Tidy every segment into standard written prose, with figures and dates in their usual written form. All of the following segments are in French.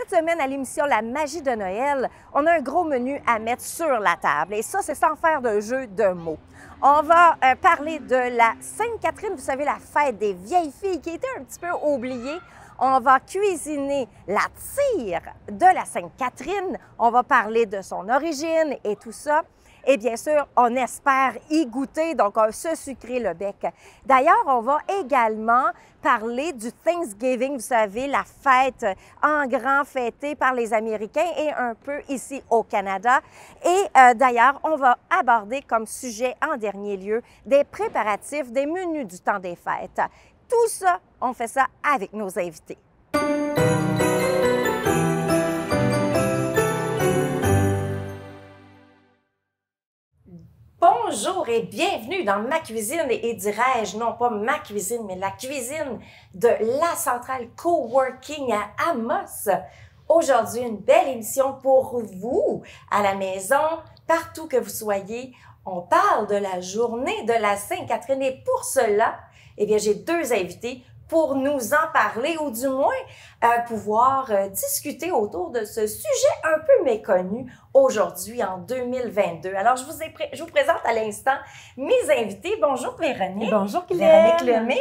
Cette semaine, à l'émission La magie de Noël, on a un gros menu à mettre sur la table. Et ça, c'est sans faire de jeu de mots. On va parler de la Sainte-Catherine, vous savez, la fête des vieilles filles qui était un petit peu oubliée. On va cuisiner la tire de la Sainte-Catherine. On va parler de son origine et tout ça. Et bien sûr, on espère y goûter, donc se sucrer le bec. D'ailleurs, on va également parler du Thanksgiving, vous savez, la fête en grand fêtée par les Américains et un peu ici au Canada. Et d'ailleurs, on va aborder comme sujet en dernier lieu des préparatifs, des menus du temps des fêtes. Tout ça, on fait ça avec nos invités. Bonjour et bienvenue dans ma cuisine et dirais-je, non pas ma cuisine, mais la cuisine de la centrale Coworking à Amos. Aujourd'hui, une belle émission pour vous à la maison, partout que vous soyez. On parle de la journée de la Sainte-Catherine et pour cela, eh bien, j'ai deux invités pour nous en parler ou du moins pouvoir discuter autour de ce sujet un peu méconnu aujourd'hui en 2022. Alors, je vous présente à l'instant mes invités. Bonjour Véronique. Bonjour Guylaine. Véronique Lemay.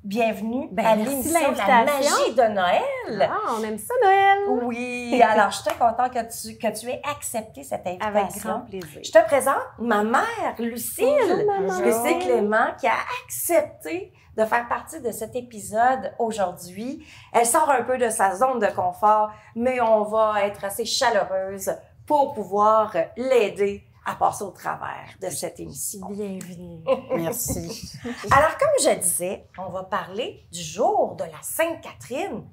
Bienvenue à l'émission La magie de Noël. Ah, on aime ça Noël. Oui, alors je suis très contente que tu aies accepté cette invitation. Avec grand plaisir. Je te présente ma mère, Lucille. Bonjour, maman. Lucille Clément, qui a accepté de faire partie de cet épisode aujourd'hui. Elle sort un peu de sa zone de confort, mais on va être assez chaleureuse pour pouvoir l'aider à passer au travers de cette émission. Bienvenue. Merci. Alors, comme je disais, on va parler du jour de la Sainte-Catherine.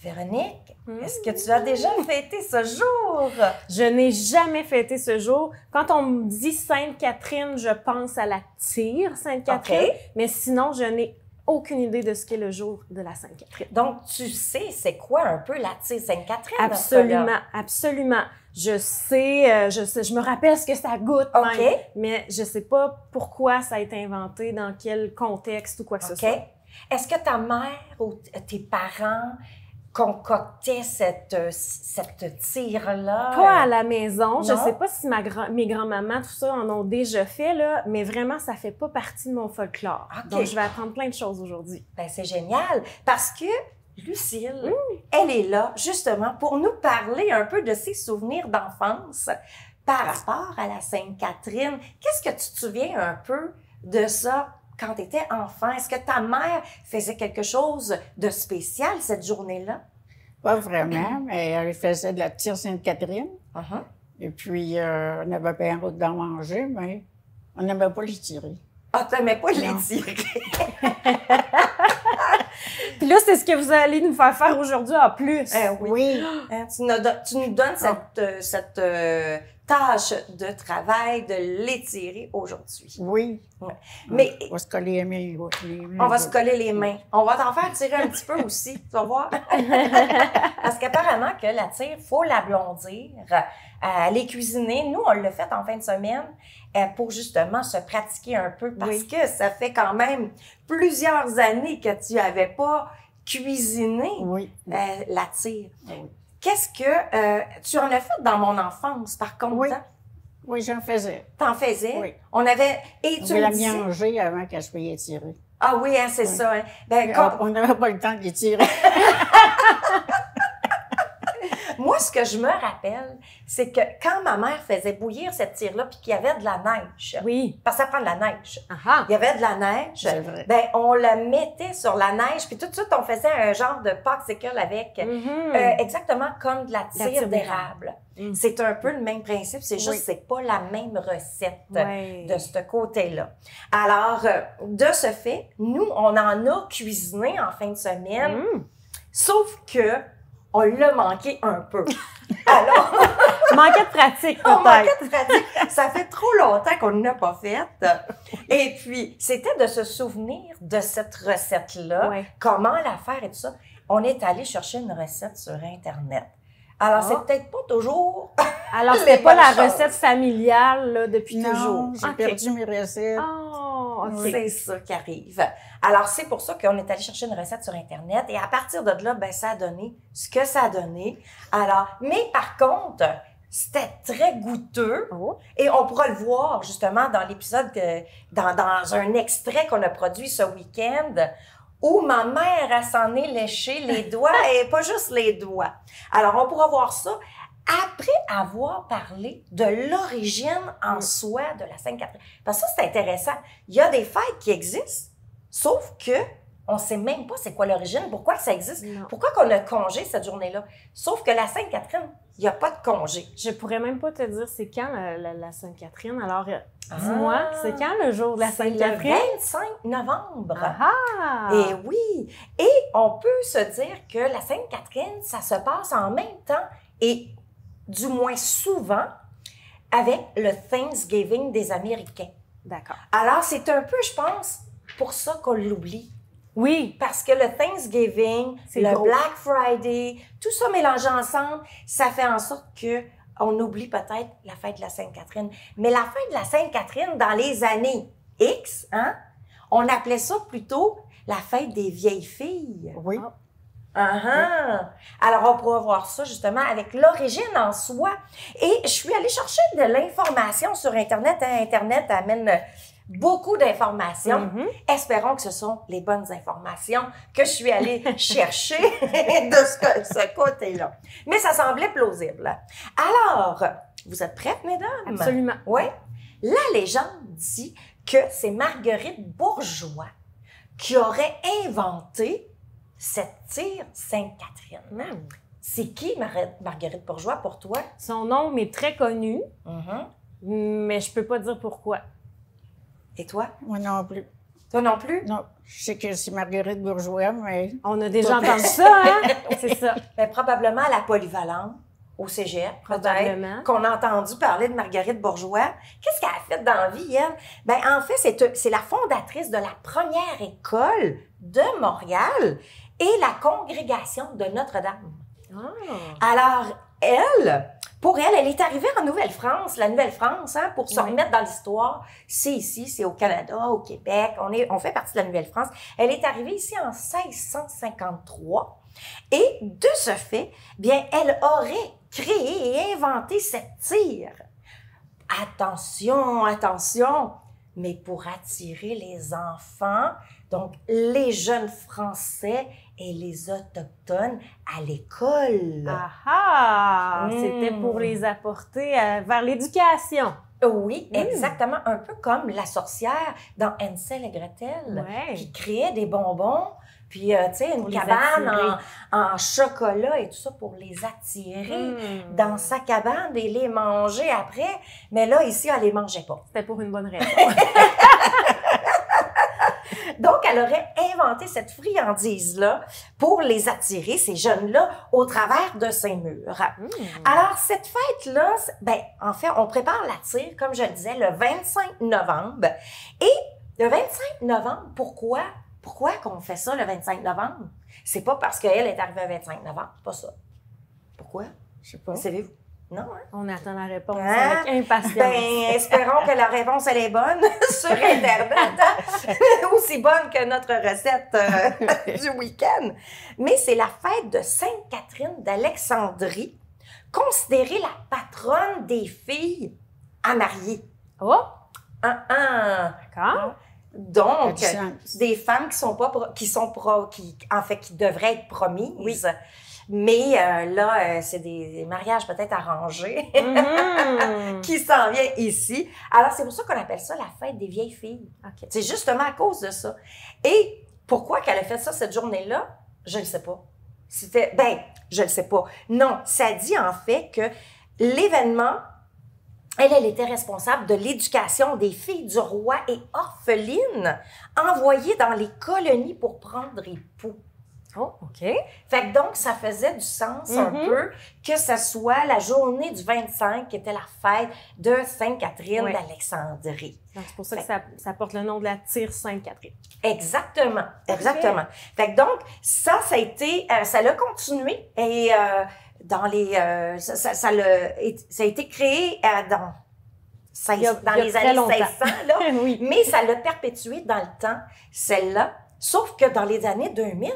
Véronique, est-ce que tu as déjà fêté ce jour? Je n'ai jamais fêté ce jour. Quand on me dit Sainte-Catherine, je pense à la tire Sainte-Catherine, Okay. mais sinon, je n'ai aucune idée de ce qu'est le jour de la Sainte-Catherine. Donc, tu sais c'est quoi un peu la tire Sainte-Catherine? Absolument, absolument. Je sais, je me rappelle ce que ça goûte OK. même, mais je sais pas pourquoi ça a été inventé, dans quel contexte ou quoi que ce OK. soit. Est-ce que ta mère ou tes parents concoctaient cette tire-là? Pas à la maison. Je non? sais pas si mes grands-mamans, tout ça, en ont déjà fait, là, mais vraiment, ça fait pas partie de mon folklore. OK. Donc, je vais apprendre plein de choses aujourd'hui. Ben, c'est génial parce que Lucille, elle est là justement pour nous parler un peu de ses souvenirs d'enfance par rapport à la Sainte-Catherine. Qu'est-ce que tu te souviens un peu de ça quand tu étais enfant? Est-ce que ta mère faisait quelque chose de spécial cette journée-là? Pas vraiment, mais elle faisait de la tire Sainte-Catherine. Uh-huh. Et puis, on avait bien hâte d'en manger, mais on n'aimait pas les tirer. Ah, t'aimais pas les Non. tirer? Puis là, c'est ce que vous allez nous faire aujourd'hui en plus. Oui. Hein, tu nous donnes cette tâche de travail de l'étirer aujourd'hui. Oui. Ouais. Mais On va se coller les mains. on va se coller les mains. On va t'en faire tirer un petit peu aussi, tu vas voir. Parce qu'apparemment que la tire, il faut la blondir, les cuisiner. Nous, on l'a fait en fin de semaine pour justement se pratiquer un peu parce que ça fait quand même plusieurs années que tu n'avais pas cuisiné Oui. la tire. Oui. Qu'est-ce que tu en as fait dans mon enfance, par contre? Oui. Hein? Oui, j'en faisais. T'en faisais? Oui. On avait... Et On tu voulait me la disais... manger avant qu'elle se paye tirer. Ah oui, hein, c'est Oui. ça. Hein. Ben, quand... On n'avait pas le temps de les tirer. Moi, ce que je me rappelle, c'est que quand ma mère faisait bouillir cette tire-là, puis qu'il y avait de la neige, Oui. parce que ça prend de la neige, Ah il y avait de la neige, C'est vrai. ben on la mettait sur la neige, puis tout de suite, on faisait un genre de popsicle avec, exactement comme de la tire tire d'érable. Mm. C'est un peu le même principe, c'est juste Oui. que c'est pas la même recette Ouais. de ce côté-là. Alors, de ce fait, nous, on en a cuisiné en fin de semaine, sauf que on l'a manqué un peu. Alors, Manquait de pratique, on manquait peut-être. de pratique. Ça fait trop longtemps qu'on ne l'a pas faite. Et puis, c'était de se souvenir de cette recette-là, Ouais. comment la faire et tout ça. On est allé chercher une recette sur Internet. Alors, c'est peut-être pas toujours... Alors, Les c'était pas bonnes la choses. recette familiale là, depuis Non, toujours. j'ai OK. perdu mes recettes. Oh! OK. C'est ça qui arrive. Alors, c'est pour ça qu'on est allé chercher une recette sur Internet et à partir de là, ben, ça a donné ce que ça a donné. Alors, mais par contre, c'était très goûteux Oh. et on pourra le voir justement dans l'épisode, dans un extrait qu'on a produit ce week-end où ma mère, elle s'en est léché les doigts et pas juste les doigts. Alors, on pourra voir ça après avoir parlé de l'origine en soi de la Sainte-Catherine. Parce que ça, c'est intéressant. Il y a des fêtes qui existent, sauf que on sait même pas c'est quoi l'origine, pourquoi ça existe, Non. pourquoi qu'on a congé cette journée-là. Sauf que la Sainte-Catherine, il n'y a pas de congé. Je pourrais même pas te dire c'est quand la Sainte-Catherine. Alors, dis-moi, c'est quand le jour de la C'est le Sainte-Catherine? 25 novembre. Ah! Et oui, et on peut se dire que la Sainte-Catherine, ça se passe en même temps et du moins souvent avec le Thanksgiving des Américains. D'accord. Alors, c'est un peu, je pense, pour ça qu'on l'oublie. Oui. Parce que le Thanksgiving, C'est le gros. Black Friday, tout ça mélangé ensemble, ça fait en sorte que on oublie peut-être la fête de la Sainte-Catherine. Mais la fête de la Sainte-Catherine, dans les années X, hein, on appelait ça plutôt la fête des vieilles filles. Oui. Alors, on pourra voir ça justement avec l'origine en soi. Et je suis allée chercher de l'information sur Internet. Hein. Internet amène beaucoup d'informations. Espérons que ce sont les bonnes informations que je suis allée chercher de ce côté-là. Mais ça semblait plausible. Alors, vous êtes prêtes, mesdames? Absolument. Oui. La légende dit que c'est Marguerite Bourgeois qui aurait inventé cette tire Sainte-Catherine. C'est qui Marguerite Bourgeois pour toi? Son nom m'est très connu, mais je peux pas dire pourquoi. Et toi? Moi non plus. Toi non plus? Non, je sais que c'est Marguerite Bourgeois, mais On a déjà entendu ça, hein? C'est ça. Ben, probablement à la polyvalente, au cégep, Probablement. peut-être, qu'on a entendu parler de Marguerite Bourgeois. Qu'est-ce qu'elle a fait dans la vie, elle? Ben, en fait, c'est la fondatrice de la première école de Montréal et la congrégation de Notre-Dame. Alors, pour elle, elle est arrivée en Nouvelle-France, la Nouvelle-France, hein, pour se remettre dans l'histoire. C'est ici, c'est au Canada, au Québec, on fait partie de la Nouvelle-France. Elle est arrivée ici en 1653 et de ce fait, bien, elle aurait créé et inventé cette tire. Attention, attention, mais pour attirer les enfants, donc les jeunes Français et les Autochtones à l'école. C'était pour les apporter vers l'éducation. Oui, exactement. Un peu comme la sorcière dans Hansel et Gretel, qui créait des bonbons, puis, tu sais, une cabane en chocolat et tout ça pour les attirer dans sa cabane et les manger après. Mais là, ici, elle les mangeait pas. C'était pour une bonne raison. Donc, elle aurait inventé cette friandise-là pour les attirer, ces jeunes-là, au travers de ses murs. Alors, cette fête-là, ben, en fait, on prépare la tire, comme je le disais, le 25 novembre. Et le 25 novembre, pourquoi? Pourquoi qu'on fait ça le 25 novembre? C'est pas parce qu'elle est arrivée le 25 novembre, c'est pas ça. Pourquoi? je sais pas. Savez-vous? Non, hein? On attend la réponse Hein? avec impatience. Ben, espérons que la réponse, elle est bonne sur Internet. Hein? Aussi bonne que notre recette du week-end. Mais c'est la fête de Sainte-Catherine d'Alexandrie, considérée la patronne des filles à marier. Oh! Donc, D'accord. des femmes qui devraient être promises. Mais là, c'est des mariages peut-être arrangés qui s'en viennent ici. Alors, c'est pour ça qu'on appelle ça la fête des vieilles filles. C'est justement à cause de ça. Et pourquoi qu'elle a fait ça cette journée-là? Je ne sais pas. Je ne sais pas. Non, ça dit en fait que l'événement, elle était responsable de l'éducation des filles du roi et orphelines envoyées dans les colonies pour prendre époux. Oh, OK. Fait que donc, ça faisait du sens un peu que ce soit la journée du 25 qui était la fête de Sainte-Catherine d'Alexandrie. Donc, c'est pour ça que ça porte le nom de la tire Sainte-Catherine. Exactement, exactement. Fait que donc, ça l'a continué et dans les... ça a été créé dans les très années longtemps. 1600, là. Oui. Mais ça l'a perpétué dans le temps, celle-là. Sauf que dans les années 2000,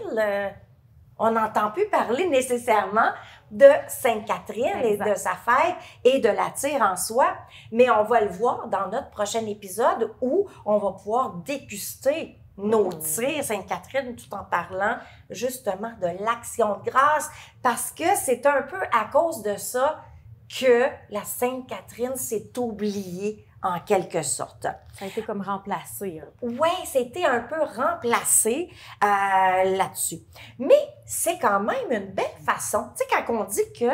on n'entend plus parler nécessairement de Sainte-Catherine et de sa fête et de la tire en soi. Mais on va le voir dans notre prochain épisode où on va pouvoir déguster nos tirs Sainte-Catherine tout en parlant justement de l'Action de grâce parce que c'est un peu à cause de ça que la Sainte-Catherine s'est oubliée en quelque sorte. Ça a été comme remplacé. Hein. Oui, c'était un peu remplacé là-dessus. Mais c'est quand même une belle façon. Tu sais, quand on dit que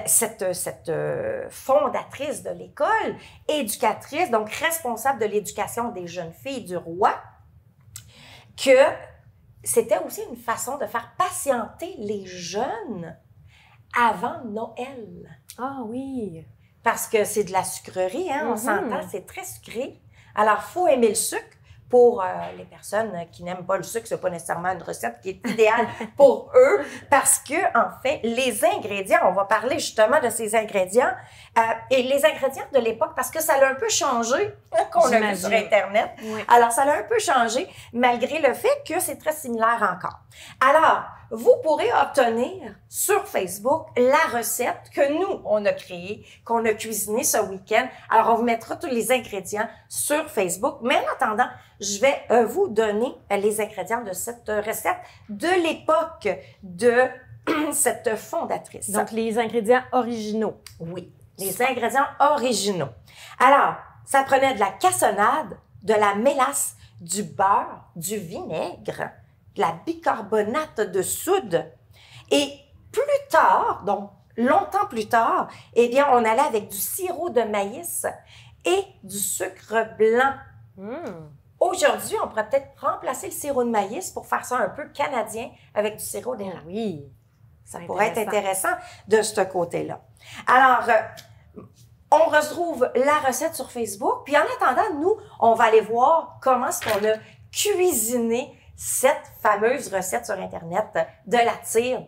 cette fondatrice de l'école, éducatrice, donc responsable de l'éducation des jeunes filles du roi, que c'était aussi une façon de faire patienter les jeunes avant Noël. Ah oui! Parce que c'est de la sucrerie, hein, on s'entend, c'est très sucré. Alors, il faut aimer le sucre. Pour les personnes qui n'aiment pas le sucre, c'est pas nécessairement une recette qui est idéale pour eux parce que, en fait, les ingrédients, on va parler justement de ces ingrédients et les ingrédients de l'époque parce que ça a un peu changé qu'on a vu sur Internet. Oui. Alors, ça a un peu changé malgré le fait que c'est très similaire encore. Alors, vous pourrez obtenir sur Facebook la recette que nous, on a créée, qu'on a cuisinée ce week-end. Alors, on vous mettra tous les ingrédients sur Facebook. Mais en attendant, je vais vous donner les ingrédients de cette recette de l'époque de cette fondatrice. Donc, les ingrédients originaux. Oui, les ingrédients originaux. Alors, ça prenait de la cassonade, de la mélasse, du beurre, du vinaigre, de la bicarbonate de soude. Et plus tard, donc longtemps plus tard, eh bien, on allait avec du sirop de maïs et du sucre blanc. Aujourd'hui, on pourrait peut-être remplacer le sirop de maïs pour faire ça un peu canadien avec du sirop d'érable. Oui. Ça pourrait être intéressant de ce côté-là. Alors, on retrouve la recette sur Facebook. Puis en attendant, nous, on va aller voir comment est-ce qu'on a cuisiné cette fameuse recette sur Internet de la tire,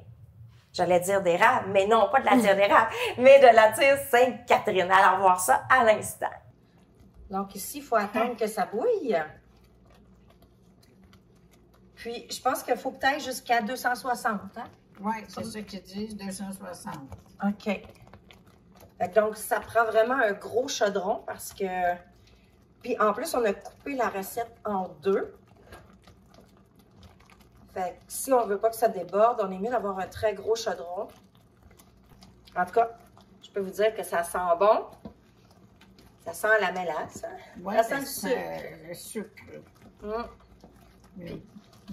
j'allais dire d'érable, mais non, pas de la tire d'érable, mais de la tire Sainte-Catherine. Alors, voir ça à l'instant. Donc ici, il faut attendre que ça bouille. Puis, je pense qu'il faut peut-être jusqu'à 260, hein? Oui, c'est ça qu'ils disent, 260. OK. Fait que donc, ça prend vraiment un gros chaudron parce que... Puis, en plus, on a coupé la recette en deux. Fait que si on veut pas que ça déborde, on est mieux d'avoir un très gros chaudron. En tout cas, je peux vous dire que ça sent bon. Ça sent la mélasse. Hein? Oui, ça sent le sucre. Le sucre. Mais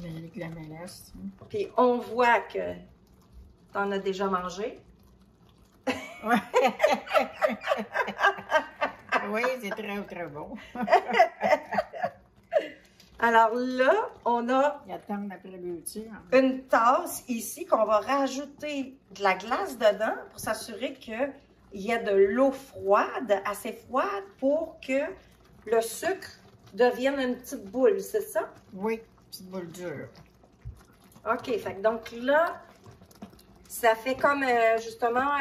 avec la mélasse. Puis on voit que tu en as déjà mangé. Ouais. Oui, c'est très, très bon. Alors là, on a Il y a tant après beauty. une tasse ici qu'on va rajouter de la glace dedans pour s'assurer qu'il y a de l'eau froide, assez froide pour que le sucre devienne une petite boule, c'est ça? Oui, petite boule dure. OK, fait que donc là, ça fait comme justement,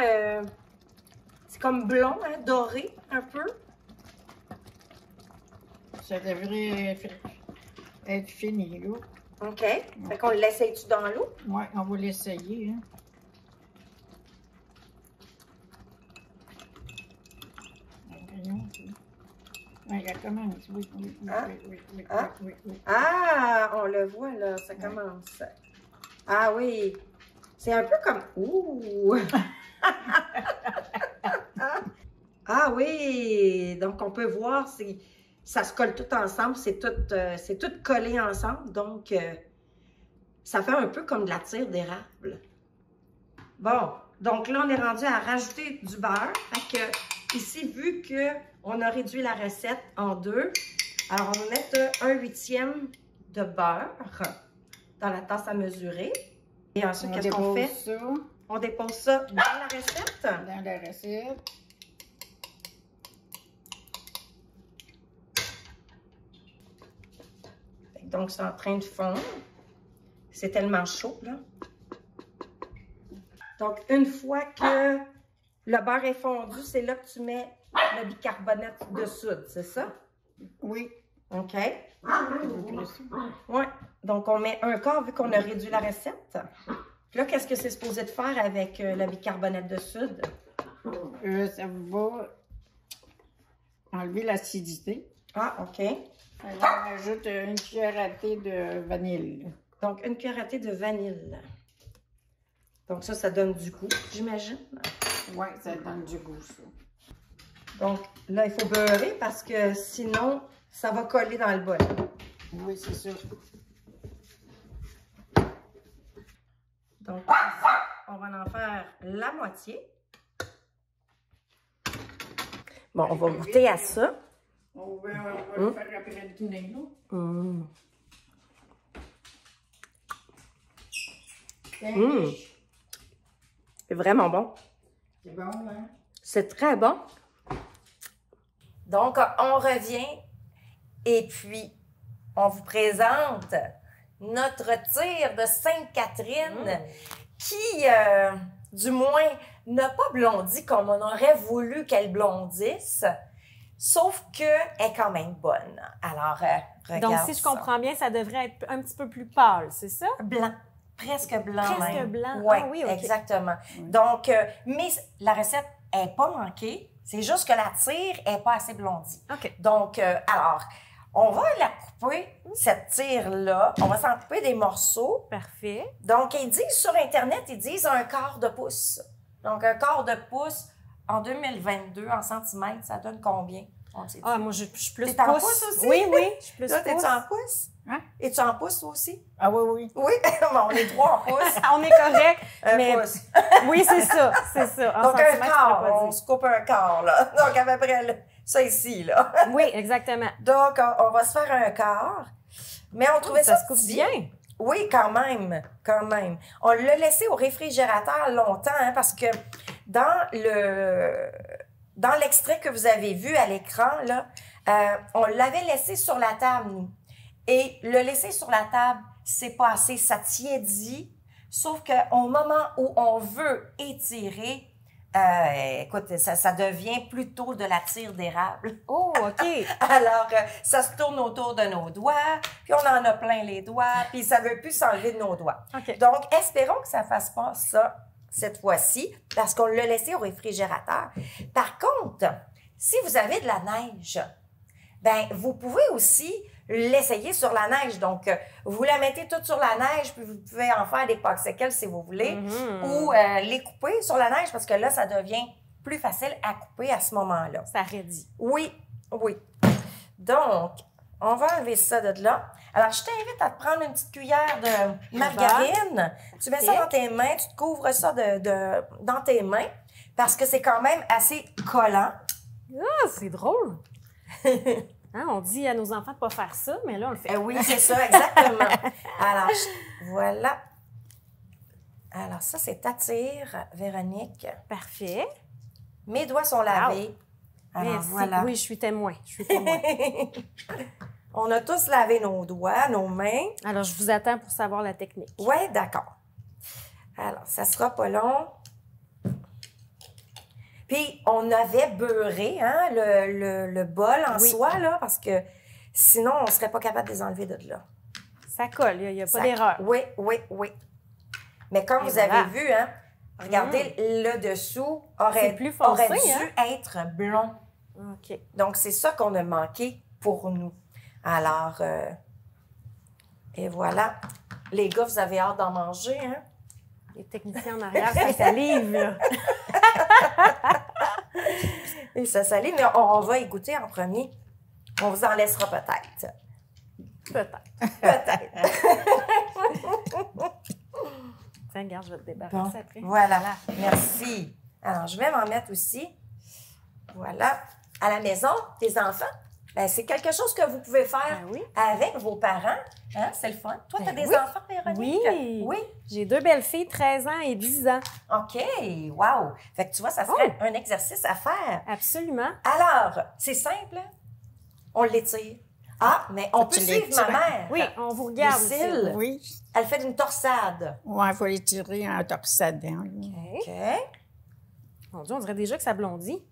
c'est comme blond, hein, doré un peu. Ça devrait être fini, là. OK, fait qu'on l'essaye-tu dans l'eau? Oui, on va l'essayer. Hein. Oui, elle commence. Oui, oui, oui, Ah. oui, oui, Ah. oui, oui. Ah, on le voit là, ça commence. Ah oui, c'est un peu comme... Ouh! Ah oui, donc on peut voir, ça se colle tout ensemble, c'est tout collé ensemble, donc ça fait un peu comme de la tire d'érable. Bon, donc là, on est rendu à rajouter du beurre. Fait que ici, vu qu'on a réduit la recette en deux, alors on va mettre 1/8 de beurre dans la tasse à mesurer. Et ensuite, qu'est-ce qu'on fait? Ça On dépose ça dans la recette. dans la recette. Donc, c'est en train de fondre. C'est tellement chaud, là. Donc, une fois que Le beurre est fondu, c'est là que tu mets le bicarbonate de soude, c'est ça? Oui. OK. Oui. Donc, on met un quart vu qu'on a réduit la recette. Puis là, qu'est-ce que c'est supposé de faire avec le bicarbonate de soude? Ça va enlever l'acidité. Ah, OK. Alors, on ajoute une cuillère à thé de vanille. Donc, une cuillère à thé de vanille. Donc, ça donne du goût, j'imagine. Oui, ça donne du goût, ça. Donc, là, il faut beurrer parce que sinon, ça va coller dans le bol. Oui, c'est sûr. Donc, on va en faire la moitié. Bon, on va goûter à ça. On va le faire après le dîner, là. C'est vraiment bon. C'est bon, hein? C'est très bon. Donc, on revient et puis on vous présente notre tir de Sainte-Catherine qui, du moins, n'a pas blondi comme on aurait voulu qu'elle blondisse, sauf qu'elle est quand même bonne. Alors, regarde. Donc, si je comprends bien, ça devrait être un petit peu plus pâle, c'est ça? Blanc. Presque blanc. Presque même. blanc. Ouais, ah oui, OK. Exactement. Donc, mais la recette n'est pas manquée. C'est juste que la tire n'est pas assez blondie. OK. Donc, alors, on va la couper, cette tire-là. On va s'en couper des morceaux. Parfait. Donc, ils disent sur Internet, ils disent un quart de pouce. Donc, un quart de pouce en 2022, en centimètres, ça donne combien? On le sait. Ah, moi, je suis plus T'es en pouce. pouce aussi? Oui, oui, je suis plus Toi, pouce. t'es-tu en pouce? Hein? Es-tu en pouce, toi aussi? Ah oui, oui. Oui, bon, on est trois en pouce. On est correct, Un mais pouce. oui, c'est ça, c'est ça. En Donc, un centimètres, je quart, pourrais pas on dire. se coupe un quart, là. Donc, à peu près ça ici, là. Oui, exactement. Donc, on va se faire un quart. Mais on trouvait ça se coupe petit. bien. Oui, quand même, quand même. On l'a laissé au réfrigérateur longtemps, hein, parce que dans l'extrait que vous avez vu à l'écran, là, on l'avait laissé sur la table, nous. Et le laisser sur la table, c'est pas assez, ça tiédit. Sauf qu'au moment où on veut étirer, écoute, ça devient plutôt de la tire d'érable. Oh, OK. Alors, ça se tourne autour de nos doigts, puis on en a plein les doigts, puis ça ne veut plus s'enlever de nos doigts. OK. Donc, espérons que ça ne fasse pas ça cette fois-ci, parce qu'on l'a laissé au réfrigérateur. Par contre, si vous avez de la neige, ben vous pouvez aussi l'essayer sur la neige. Donc, vous la mettez toute sur la neige, puis vous pouvez en faire des popsicles si vous voulez, ou les couper sur la neige, parce que là, ça devient plus facile à couper à ce moment-là. Ça raidit. Oui, oui. Donc, on va enlever ça de là. Alors, je t'invite à te prendre une petite cuillère de margarine. Tu mets ça dans tes mains, tu te couvres ça dans tes mains, parce que c'est quand même assez collant. Ah, c'est drôle. Hein, on dit à nos enfants de ne pas faire ça, mais là, on le fait. Oui, c'est ça, exactement. Alors, voilà. Alors, ça, c'est ta tire, Véronique. Parfait. Mes doigts sont lavés. Alors, Merci. voilà. Oui, je suis témoin. Je suis témoin. On a tous lavé nos doigts, nos mains. Alors, je vous attends pour savoir la technique. Oui, d'accord. Alors, ça sera pas long. Puis, on avait beurré hein, le bol en soi, là, parce que sinon, on ne serait pas capable de les enlever de là. Ça colle, il n'y a pas d'erreur. Oui, oui, oui. Mais comme vous avez vu, hein, regardez, le dessous aurait plus foncé, dû hein? être blond. OK. Donc, c'est ça qu'on a manqué pour nous. Alors, et voilà. Les gars, vous avez hâte d'en manger, hein? Les techniciens en arrière, ça salive, là. Et ça salive, mais on va y goûter en premier. On vous en laissera peut-être. Peut-être. Peut-être. Tiens, regarde, je vais te débarrasser après. Voilà. Merci. Alors, je vais m'en mettre aussi. Voilà. À la maison, les enfants, ben, c'est quelque chose que vous pouvez faire avec vos parents. Hein? C'est le fun. Toi, tu as des enfants, Véronique? Oui. Oui. J'ai 2 belles filles, 13 ans et 10 ans. OK. Wow. Fait que tu vois, ça serait un exercice à faire. Absolument. Alors, c'est simple. On l'étire. Ah, mais on peut suivre ma mère. Oui, on vous regarde. Lucille, Oui. elle fait une torsade. Ouais, il faut les tirer en torsadant. OK. Mon Dieu, on dirait déjà que ça blondit.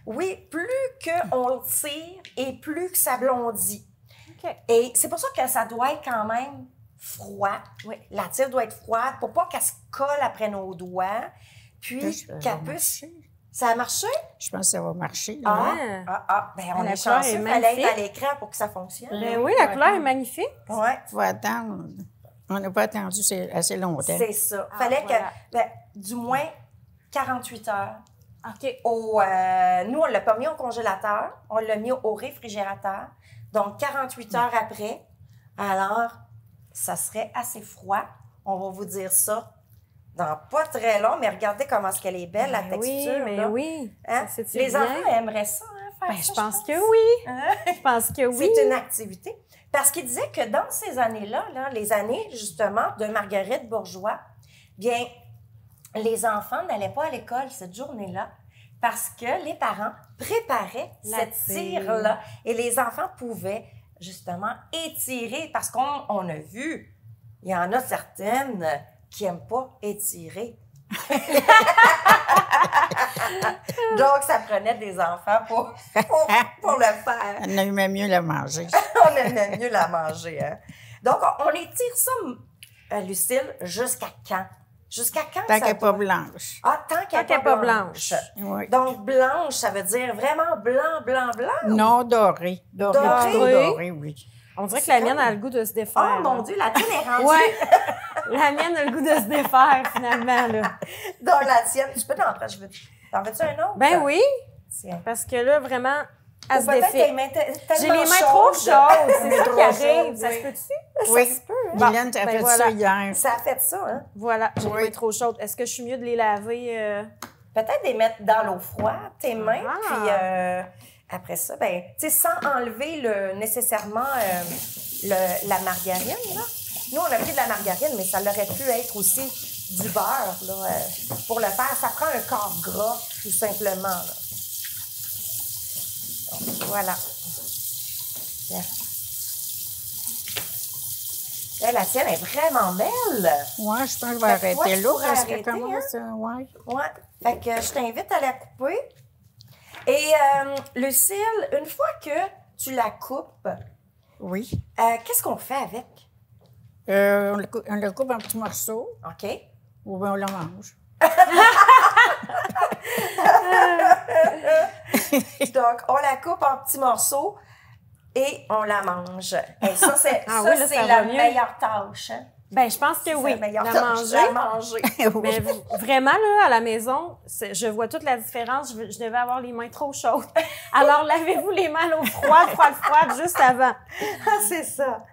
Oui, plus qu'on tire et plus que ça blondit. OK. Et c'est pour ça que ça doit être quand même froid. Oui. La tire doit être froide pour pas qu'elle se colle après nos doigts. Puis Ça va qu'elle puisse... marcher. Ça a marché? Je pense que ça va marcher. Là. Ben on La est couleur chanceux. est Il fallait être à magnifique. l'écran pour que ça fonctionne. Ben oui, la couleur est magnifique. Ouais. Il faut attendre. On n'a pas attendu assez longtemps. C'est ça. Ah, Fallait voilà. que, du moins 48 heures. OK. Nous, on l'a pas mis au congélateur, on l'a mis au réfrigérateur. Donc, 48 heures après, alors, ça serait assez froid. On va vous dire ça dans pas très long, mais regardez comment est-ce qu'elle est belle, la texture. Oui, mais là. oui. Hein? Ça s'étire Les bien. enfants aimeraient ça, hein, faire Ben, ça, je pense que oui. Hein? Je pense que oui. C'est une activité. Parce qu'il disait que dans ces années-là, là, les années justement de Marguerite Bourgeois, bien, les enfants n'allaient pas à l'école cette journée-là parce que les parents préparaient La cette tire. tire-là et les enfants pouvaient justement étirer parce qu'on a vu, il y en a certaines qui n'aiment pas étirer. Donc, ça prenait des enfants pour le faire. On aimait mieux la manger. On aimait mieux la manger. Hein? Donc, on étire ça, Lucille, jusqu'à quand? Jusqu'à quand Tant ça qu'elle n'est pas doit- blanche. Ah, tant qu'elle qu'elle n'est est pas blanche. Oui. Donc, blanche, ça veut dire vraiment blanc, blanc, blanc? Non, doré. Doré, Doré? plutôt doré, oui. On dirait que C'est la comme- mienne a le goût de se défaire. Oh mon là. Dieu, la tienne est rendue Ouais. La mienne a le goût de se défaire, finalement, là. dans la tienne. Tu peux t'en prendre. T'en veux-tu un autre? Ben oui, Tiens. parce que là, vraiment, elle Ou se peut-être défait. tes mains J'ai les mains trop chaudes, c'est ça qui arrive. Ça se peut-tu? Oui. se peut, hein? Mylène, tu as Ben fait voilà. ça hier. Ça a fait ça, hein? Voilà, j'ai les Oui. mains trop chaudes. Est-ce que je suis mieux de les laver? Peut-être les mettre dans l'eau froide, tes mains, Ah. puis après ça, ben, tu sais, sans enlever nécessairement la margarine, là. Nous, on a pris de la margarine, mais ça aurait pu être aussi du beurre, là, pour le faire. Ça prend un corps gras, tout simplement, là. Donc, voilà. Tiens. Là, la tienne est vraiment belle. Oui, je pense que je vais Fait que toi, arrêter tu là pourrais parce que arrêter, comment hein? ça, ouais. Ouais. Fait que je t'invite à la couper. Et Lucille, une fois que tu la coupes, Oui. qu'est-ce qu'on fait avec? On le coupe en petits morceaux OK? ou bien on le mange. Donc, on la coupe en petits morceaux et on la mange. Et ça, c'est Ah ça, oui, là, c'est ça la va mieux. meilleure tâche. Hein? Ben, je pense que C'est oui. la meilleure La tâche, manger. la manger. Mais vraiment, là, à la maison, je vois toute la différence. Je devais avoir les mains trop chaudes. Alors, lavez-vous les mains à l'eau froide, juste avant. Ah, c'est ça.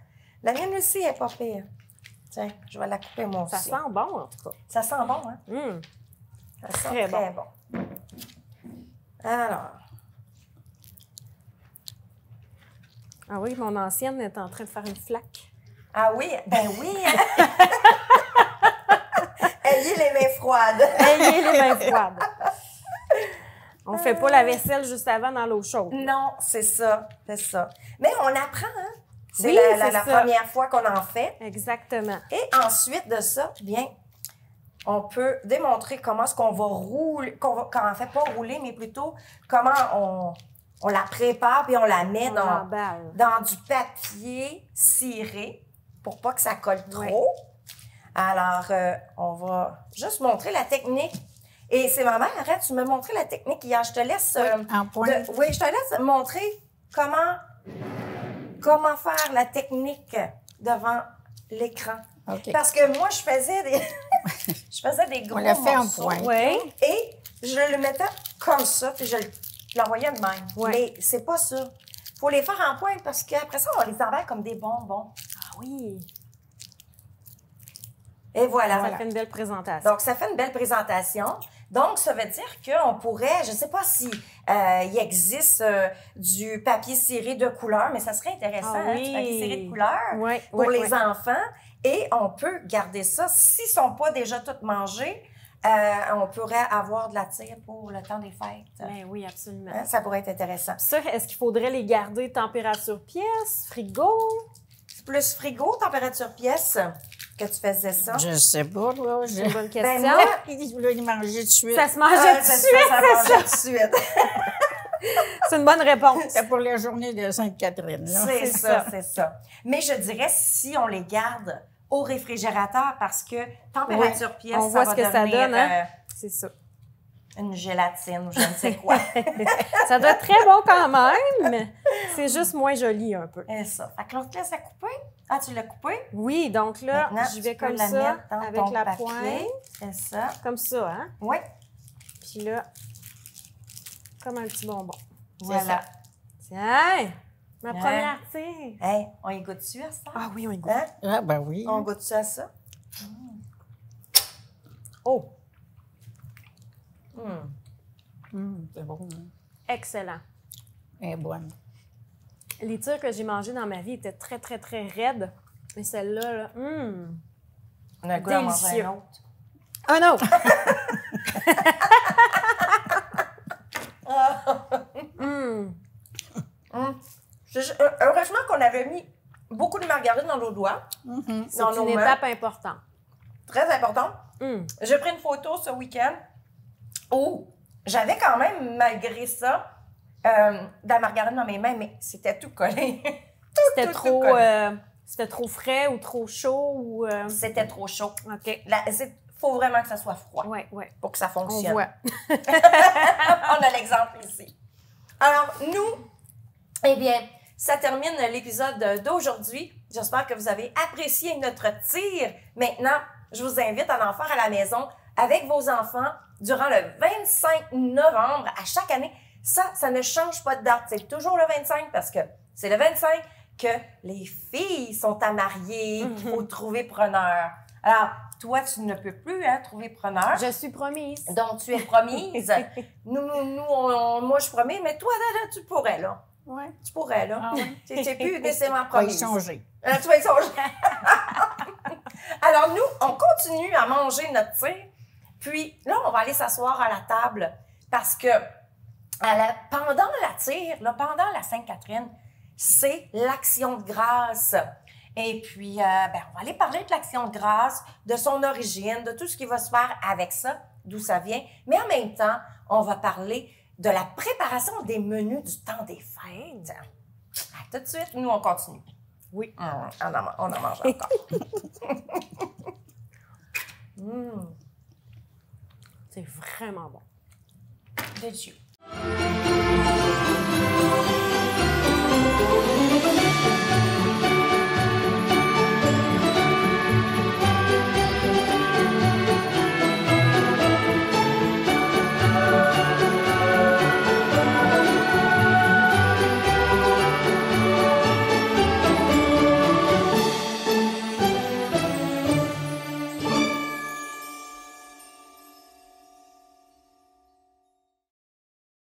La mienne aussi est pas pire. Tiens, je vais la couper moi aussi. Ça sent bon, en tout cas. Ça sent bon, hein? Hum. Ça sent Très très bon. Alors, Ah oui, mon ancienne est en train de faire une flaque. ah oui, ben oui. Hein? Ayez les mains froides. Ayez les mains froides. On fait pas la vaisselle juste avant dans l'eau chaude. Non, c'est ça, c'est ça. Mais on apprend, hein? C'est Oui, la c'est ça. première fois qu'on en fait. Exactement. Et ensuite de ça, bien, on peut démontrer comment est-ce qu'on va rouler, en fait pas rouler, mais plutôt comment on la prépare puis on la met On dans l'emballe. du papier ciré pour pas que ça colle trop. Ouais. Alors, on va juste montrer la technique. Et c'est ma mère, arrête, tu m'as montré la technique hier. Je te laisse... En pointe. oui, je te laisse montrer comment faire la technique devant l'écran. OK. Parce que moi, je faisais des gros On l'a fait en morceaux. pointe. Oui. Et je le mettais comme ça, puis je l'envoyais de même. Ouais. Mais c'est pas ça. Faut les faire en pointe parce qu'après ça, on les emballe comme des bonbons. Ah oui. Et voilà. Ça fait une belle présentation. Donc, ça fait une belle présentation. Donc, ça veut dire qu'on pourrait, je ne sais pas si il existe du papier ciré de couleur, mais ça serait intéressant, Ah hein, oui. du papier ciré de couleur Oui, pour oui, les oui. enfants. Et on peut garder ça. S'ils ne sont pas déjà tous mangés, on pourrait avoir de la tire pour le temps des fêtes. Ben oui, absolument. Hein, ça pourrait être intéressant. Ça, est-ce qu'il faudrait les garder température pièce, frigo? plus frigo, température pièce, que tu faisais ça? Je sais pas, là. C'est une bonne question. Ben, moi, Il voulait manger tout de suite. Ça se mangeait tout de suite, ça mangeait tout de suite. c'est une bonne réponse. C'est pour la journée de Sainte-Catherine, là. C'est ça, c'est ça. Mais je dirais si on les garde au réfrigérateur parce que température pièce, On voit ce que ça devenir, donne, hein? C'est ça. une gélatine ou je ne sais quoi. Ça doit être très bon quand même, mais c'est juste moins joli un peu. Et ça. Fait que l'autre laisse à couper. Ah, tu l'as coupé? Oui, donc là, Maintenant, je vais tu peux comme la ça, mettre dans avec ton la papier. pointe. C'est ça. Comme ça, hein? Oui. Puis là, comme un petit bonbon. Voilà. Tiens! Ma Hein? première tire! Hey, on y goûte dessus à ça? Ah oui, on y goûte. Hein? Ah, ben oui. On goûte dessus à ça? Oh! C'est bon, hein. Excellent. Elle est bonne. Les tires que j'ai mangés dans ma vie étaient très, très, très raides. Mais celle-là, là, On a le goût d'en manger Délicieux. un autre. un autre! Heureusement qu'on avait mis beaucoup de margarine dans nos doigts. C'est Dans nos une mains. étape importante. Très important. Hum. J'ai pris une photo ce week-end où j'avais quand même, malgré ça, de la margarine dans mes mains, mais c'était tout collé. C'était tout trop, collé. c'était trop frais ou trop chaud ou... C'était trop chaud. OK. Il faut vraiment que ça soit froid Oui, oui. pour que ça On fonctionne. voit. On a l'exemple ici. Alors, nous, eh bien, ça termine l'épisode d'aujourd'hui. J'espère que vous avez apprécié notre tir. Maintenant, je vous invite à en faire à la maison avec vos enfants durant le 25 novembre à chaque année. Ça ne change pas de date. C'est toujours le 25 parce que c'est le 25 que les filles sont à marier, qu'il faut trouver preneur. Alors, toi, tu ne peux plus trouver preneur. Je suis promise. Donc, tu es promise. Moi, je promets, mais toi, là, tu pourrais, là. Oui. Tu pourrais, là. Ah ouais. Tu n'es plus nécessairement On va y promise. songer. Tu vas y songer. Alors, nous, on continue à manger notre tir. Puis, là, on va aller s'asseoir à la table parce que pendant la tire, là, pendant la Sainte-Catherine, c'est l'action de grâce. Et puis, on va aller parler de l'action de grâce, de son origine, de tout ce qui va se faire avec ça, d'où ça vient. Mais en même temps, on va parler de la préparation des menus du temps des fêtes. Tout de suite, nous, on continue. Oui. On en mange encore. C'est vraiment bon. Did you?